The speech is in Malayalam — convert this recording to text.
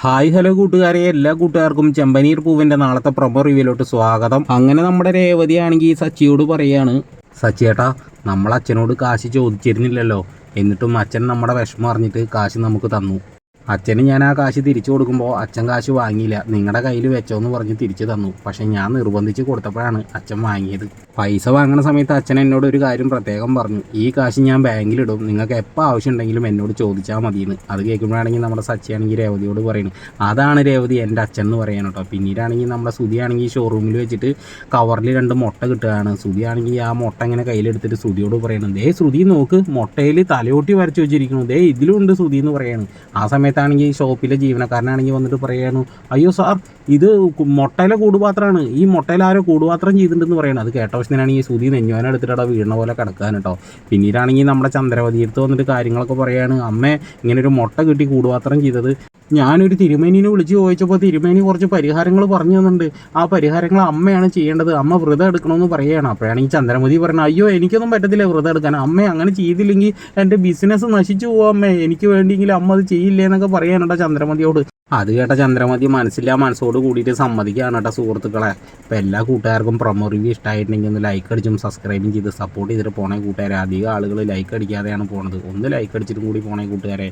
ഹായ് ഹലോ കൂട്ടുകാരെ, എല്ലാ കൂട്ടുകാർക്കും ചെമ്പനീർ പൂവിൻ്റെ നാളത്തെ പ്രൊമോ റിവ്യൂലോട്ട് സ്വാഗതം. അങ്ങനെ നമ്മുടെ രേവതിയാണെങ്കിൽ സച്ചിയോട് പറയാണ്, സച്ചിയേട്ടാ, നമ്മളച്ഛനോട് കാശ് ചോദിച്ചിരുന്നില്ലല്ലോ, എന്നിട്ടും അച്ഛൻ നമ്മുടെ വിഷമം അറിഞ്ഞിട്ട് കാശ് നമുക്ക് തന്നു. അച്ഛന് ഞാൻ ആ കാശ് തിരിച്ചു കൊടുക്കുമ്പോൾ അച്ഛൻ കാശ് വാങ്ങിയില്ല, നിങ്ങളുടെ കയ്യിൽ വെച്ചോന്ന് പറഞ്ഞ് തിരിച്ചു തന്നു. പക്ഷേ ഞാൻ നിർബന്ധിച്ച് കൊടുത്തപ്പോഴാണ് അച്ഛൻ വാങ്ങിയത്. പൈസ വാങ്ങുന്ന സമയത്ത് അച്ഛൻ എന്നോട് ഒരു കാര്യം പ്രത്യേകം പറഞ്ഞു, ഈ കാശ് ഞാൻ ബാങ്കിലിടും, നിങ്ങൾക്ക് എപ്പോൾ ആവശ്യമുണ്ടെങ്കിലും എന്നോട് ചോദിച്ചാൽ മതിയെന്ന്. അത് കേൾക്കുമ്പോഴാണെങ്കിൽ നമ്മുടെ സച്ചിയാണെങ്കിൽ രേവതിയോട് പറയുന്നത്, അതാണ് രേവതി എൻ്റെ അച്ഛൻ എന്ന് പറയാൻ കേട്ടോ. പിന്നീടാണെങ്കിൽ നമ്മുടെ സുധിയാണെങ്കിൽ ഷോറൂമിൽ വെച്ചിട്ട് കവറിൽ 2 മുട്ട കിട്ടുകയാണ്. സുധിയാണെങ്കിൽ ആ മുട്ട ഇങ്ങനെ കയ്യിലെടുത്തിട്ട് സുധിയോട് പറയുന്നത്, ദേ ശ്രുതി നോക്ക്, മുട്ടയിൽ തലയോട്ടി വരച്ച് വെച്ചിരിക്കുന്നു, ദേ ഇതിലുണ്ട് ശ്രുതി എന്ന് പറയുന്നു. ആ സമയത്താണെങ്കിൽ ഷോപ്പിലെ ജീവനക്കാരനാണെങ്കിൽ വന്നിട്ട് പറയുന്നു, അയ്യോ സാർ, ഇത് മുട്ടയിലെ കൂടുപാത്രമാണ്, ഈ മുട്ടയിൽ ആരോ കൂടുപാത്രം ചെയ്തിട്ടുണ്ടെന്ന് പറയുന്നത്. അത് കേട്ട വശത്തിനാണെങ്കിൽ ശ്രുതി നെഞ്ഞുവാനം എടുത്തിട്ട് വീണ പോലെ കിടക്കാൻ കേട്ടോ. പിന്നീടാണെങ്കിൽ നമ്മുടെ ചന്ദ്രവതി എടുത്ത് വന്നിട്ട് കാര്യങ്ങളൊക്കെ പറയാണ്, അമ്മേ, ഇങ്ങനെ ഒരു മുട്ട കിട്ടി കൂടുപാത്രം ചെയ്തത്, ഞാനൊരു തിരുമേനിനെ വിളിച്ച് ചോദിച്ചപ്പോൾ തിരുമേനി കുറച്ച് പരിഹാരങ്ങൾ പറഞ്ഞു തന്നിട്ടുണ്ട്, ആ പരിഹാരങ്ങൾ അമ്മയാണ് ചെയ്യേണ്ടത്, അമ്മ വ്രതം എടുക്കണമെന്ന് പറയുകയാണ്. അപ്പോഴാണ് ഈ ചന്ദ്രമതി പറഞ്ഞത്, അയ്യോ എനിക്കൊന്നും പറ്റത്തില്ല വ്രതം എടുക്കാൻ, അമ്മ അങ്ങനെ ചെയ്തില്ലെങ്കിൽ എൻ്റെ ബിസിനസ് നശിച്ചു പോകാം അമ്മേ, എനിക്ക് വേണ്ടിയെങ്കിലും അമ്മ അത് ചെയ്യില്ലേ എന്നൊക്കെ പറയാനുണ്ടോ ചന്ദ്രമതിയോട്. അത് കേട്ട ചന്ദ്രമതി മനസ്സില്ല മനസ്സോട് കൂടിയിട്ട് സമ്മതിക്കുകയാണ് കേട്ടോ സുഹൃത്തുക്കളെ. അപ്പോൾ എല്ലാ കൂട്ടുകാർക്കും പ്രൊമോ റിവ്യൂ ഇഷ്ടമായിട്ടുണ്ടെങ്കിൽ ഒന്ന് ലൈക്ക് അടിച്ചും സബ്സ്ക്രൈബും ചെയ്ത് സപ്പോർട്ട് ചെയ്തിട്ട് പോണേ കൂട്ടുകാരെ. അധികം ആളുകൾ ലൈക്ക് അടിക്കാതെയാണ് പോണത്, ഒന്ന് ലൈക്ക് അടിച്ചിട്ടും കൂടി പോണേ കൂട്ടുകാരെ.